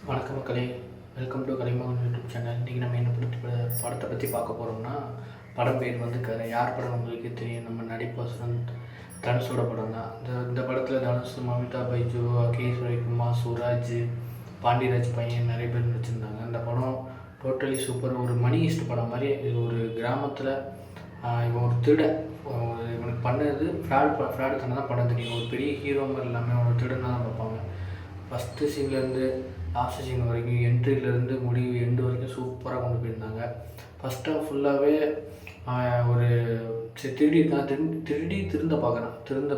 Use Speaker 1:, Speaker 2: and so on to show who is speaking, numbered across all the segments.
Speaker 1: வணக்கம் மக்களே, welcome to Kalaimagan YouTube channel. இன்றைக்கி நம்ம என்ன படத்தை பற்றி பார்க்க போகிறோம்னா, படம் பேர் வந்து யார் படம் உங்களுக்கே தெரியும். நம்ம நடிப்பாசன் தனுஷோட படம் தான். இந்த படத்தில் தனுஷ், மமிதா பைஜு, கே சுரேஷ்குமார், சுராஜ், பாண்டியராஜ் பையன் நிறைய பேர் நடிச்சிருந்தாங்க. இந்த படம் டோட்டலி சூப்பர். ஒரு மணி ஈஸ்ட் படம் மாதிரி. இது ஒரு கிராமத்தில் இவன் ஒரு இவனுக்கு பண்ணது ஃப்ராடு தானே தான் படம் தெரியும். ஒரு பெரிய ஹீரோ மாதிரி இல்லாமல் ஒரு திருடனாக தான் பார்ப்பாங்க. ஃபஸ்ட்டு சீன்லேருந்து லாஸ்ட் சீன் வரைக்கும், என்ட்ரிலேருந்து முடிவு எண்டு வரைக்கும் சூப்பராக கொண்டு போயிருந்தாங்க. ஃபஸ்ட் ஹாஃப் ஃபுல்லாகவே ஒரு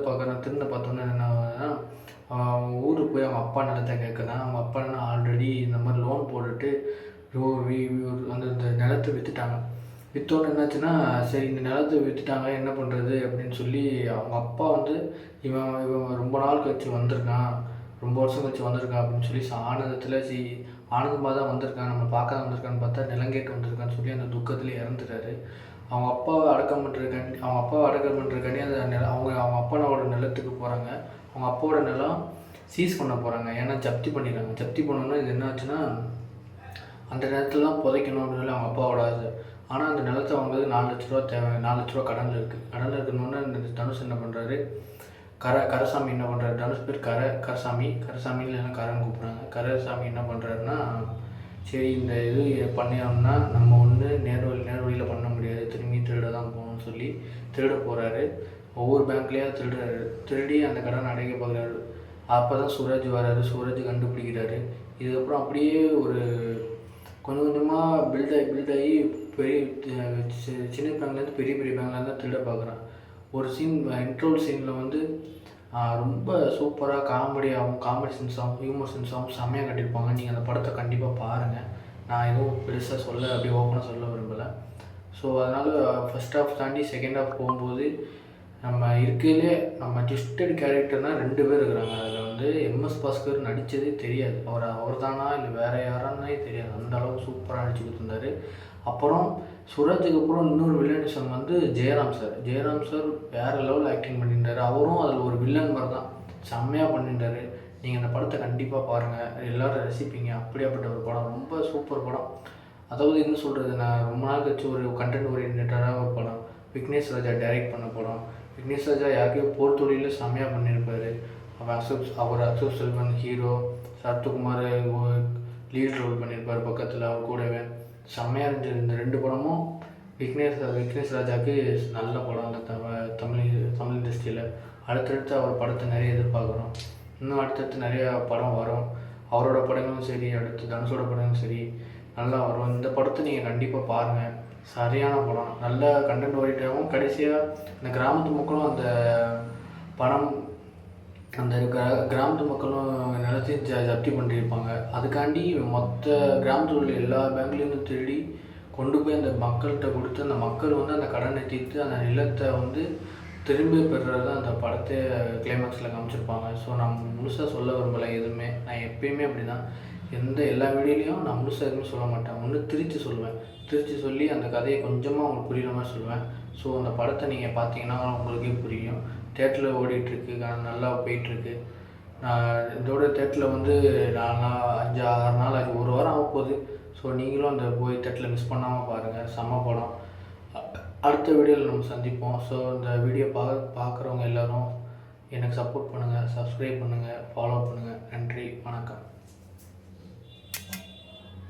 Speaker 1: திருந்த பார்த்தோன்னே என்ன ஆகுதுன்னா, ஊருக்கு போய் அவங்க அப்பா நிலத்தை கேட்குறான். அவங்க அப்பா என்ன ஆல்ரெடி இந்த மாதிரி லோன் போட்டுட்டு அந்த நிலத்தை விற்றுட்டாங்க. விற்றோன்னு என்னாச்சுன்னா, சரி இந்த நிலத்தை விற்றுட்டாங்க என்ன பண்ணுறது அப்படின்னு சொல்லி அவங்க அப்பா வந்து இவன் ரொம்ப நாள் கழிச்சு வந்திருக்கான், ரொம்ப வருஷம் கழிச்சு வந்திருக்கான் அப்படின்னு சொல்லி ஆனந்தமாக தான் வந்திருக்கான், நம்ம பார்க்க தான் வந்திருக்கான்னு பார்த்தா நிலங்கேட்டு வந்திருக்கான்னு சொல்லி அந்த துக்கத்தில் இறந்துட்டாரு. அவங்க அப்பாவை அடக்கம் பண்ணுறதுக்காண்டி அந்த அவங்க அப்பாவோட நிலத்துக்கு போகிறாங்க. அவங்க அப்பாவோட நிலம் சீஸ் பண்ண போகிறாங்க. ஏன்னா ஜப்தி பண்ணிடுறாங்க. ஜப்தி பண்ணோன்னா இது என்ன ஆச்சுன்னா, அந்த நிலத்துல தான் புதைக்கணும் அப்படின்னு சொல்லி அவங்க அப்பாவோட ஆசை. ஆனால் அந்த நிலத்தை வாங்குறது 4 லட்ச ரூபா தேவை. 4 லட்ச ரூபா கடனில் இருக்கணுன்னு இந்த தனுஷ் என்ன பண்ணுறாரு, கரசாமி என்ன பண்ணுறாரு, தனுஷ் பேர் கரசாமி இல்லைன்னா கரன்னு கூப்பிட்றாங்க. கரசாமி என்ன பண்ணுறாருன்னா, சரி இந்த இது பண்ணினோம்னா நம்ம ஒன்று நேர்வழியில் பண்ண முடியாது, திருட தான் போகணும்னு சொல்லி திருட போகிறாரு. ஒவ்வொரு பேங்க்லேயும் திருடி அந்த கடனை அடைக்க பார்க்குறாரு. அப்போ தான் சூரஜ் வராரு. சூரஜ் கண்டுபிடிக்கிறாரு. இதுக்கப்புறம் அப்படியே ஒரு கொஞ்சம் கொஞ்சமாக பில்டாகி பெரிய சின்ன பேங்க்லேருந்து பெரிய பேங்க்லேருந்து திருட பார்க்குறான். ஒரு சீன் இன்ட்ரோல் சீனில் வந்து ரொம்ப சூப்பராக காமெடி சென்ஸாகவும் ஹியூமர் சென்ஸாகவும் செம்மையாக கட்டியிருப்பாங்க. நீங்கள் அந்த படத்தை கண்டிப்பாக பாருங்கள். நான் எதுவும் பெருசாக அப்படியே ஓப்பனாக சொல்ல விரும்பலை. ஸோ அதனால் ஃபஸ்ட் ஹாஃப் தாண்டி செகண்ட் ஹாஃப் போகும்போது நம்ம இருக்கையிலே நம்ம ட்விஸ்டட் கேரக்டர்னால் 2 பேர் இருக்கிறாங்க. அதில் வந்து எம்எஸ் பாஸ்கர் நடித்ததே தெரியாது. அவர் தானா இல்லை வேறு யாரானே தெரியாது. அந்த அளவுக்கு சூப்பராக நடிச்சு கொடுத்துருந்தாரு. அப்புறம் சுராஜுக்கு அப்புறம் இன்னொரு வில்லனிசம் வந்து ஜெயராம் சார் வேறு லெவலில் ஆக்டிங் பண்ணியிருந்தார். அவரும் அதில் ஒரு வில்லன் மாதிரி தான் செம்மையாக பண்ணியிருந்தார். நீங்கள் அந்த படத்தை கண்டிப்பாக பாருங்கள், எல்லோரும் ரசிப்பீங்க. அப்படியாப்பட்ட ஒரு படம், ரொம்ப சூப்பர் படம். அதாவது என்ன சொல்கிறது, நான் ரொம்ப நாள் கழிச்சு ஒரு கண்டென்ட் ஓரியன்டான ஒரு படம். விக்னேஷ் ராஜா டைரக்ட் பண்ண படம். விக்னேஷ் ராஜா யாருக்கையும் போர் தொழிலில் செம்மையாக பண்ணியிருப்பார். அவர் Ashok Selvan hero, Sarathkumar lead role பண்ணியிருப்பார் பக்கத்தில். அவர் கூடவே செம்மையாக இருந்துச்சு. இந்த 2 படமும் விக்னேஷ் ராஜாவுக்கு நல்ல படம். அந்த தமிழ் இண்டஸ்ட்ரியில் அடுத்தடுத்து அவர் படத்தை நிறைய எதிர்பார்க்குறோம். இன்னும் அடுத்தடுத்து நிறையா படம் வரும். அவரோட படங்களும் சரி, அடுத்து தனுஷோட படங்களும் சரி நல்லா வரும். இந்த படத்தை நீங்கள் கண்டிப்பாக பாருங்கள். சரியான படம், நல்ல கண்டென்ட் ஓரியன்டாகவும். கடைசியாக இந்த கிராமத்து மக்களும் அந்த படம் கிராமத்து மக்களும் நிலத்தையும் ஜப்தி பண்ணியிருப்பாங்க. அதுக்காண்டி மொத்த கிராமத்தில் உள்ள எல்லா பேங்க்லேருந்து திருடி கொண்டு போய் அந்த மக்கள்கிட்ட கொடுத்து அந்த மக்கள் வந்து அந்த கடனை தீர்த்து அந்த நிலத்தை வந்து திரும்பி பெறுறது தான் அந்த படத்தை கிளைமேக்ஸில் காமிச்சிருப்பாங்க. ஸோ நான் முழுசாக சொல்ல விரும்பலை எதுவுமே. நான் எப்பயுமே அப்படி தான், எல்லா வீடியோலையும் நான் முழுசாக எதுவுமே சொல்ல மாட்டேன். ஒன்று திருச்சி சொல்லி அந்த கதையை கொஞ்சமாக உங்களுக்கு புரியுற மாதிரி சொல்லுவேன். ஸோ அந்த படத்தை நீங்கள் பார்த்தீங்கன்னா உங்களுக்கே புரியும். தேட்டரில் ஓடிட்டுருக்கு, நல்லா போயிட்டுருக்கு. இதோட தேட்டரில் வந்து 5-6 நாள் ஆச்சு, 1 வாரம் ஆக போகுது. ஸோ நீங்களும் அந்த போய் தேட்டரில் மிஸ் பண்ணாமல் பாருங்கள், செம்ம படம். அடுத்த வீடியோவில் நம்ம சந்திப்போம். ஸோ இந்த வீடியோ பார்க்குறவங்க எல்லோரும் எனக்கு சப்போர்ட் பண்ணுங்கள், சப்ஸ்கிரைப் பண்ணுங்கள், ஃபாலோ பண்ணுங்கள். நன்றி, வணக்கம்.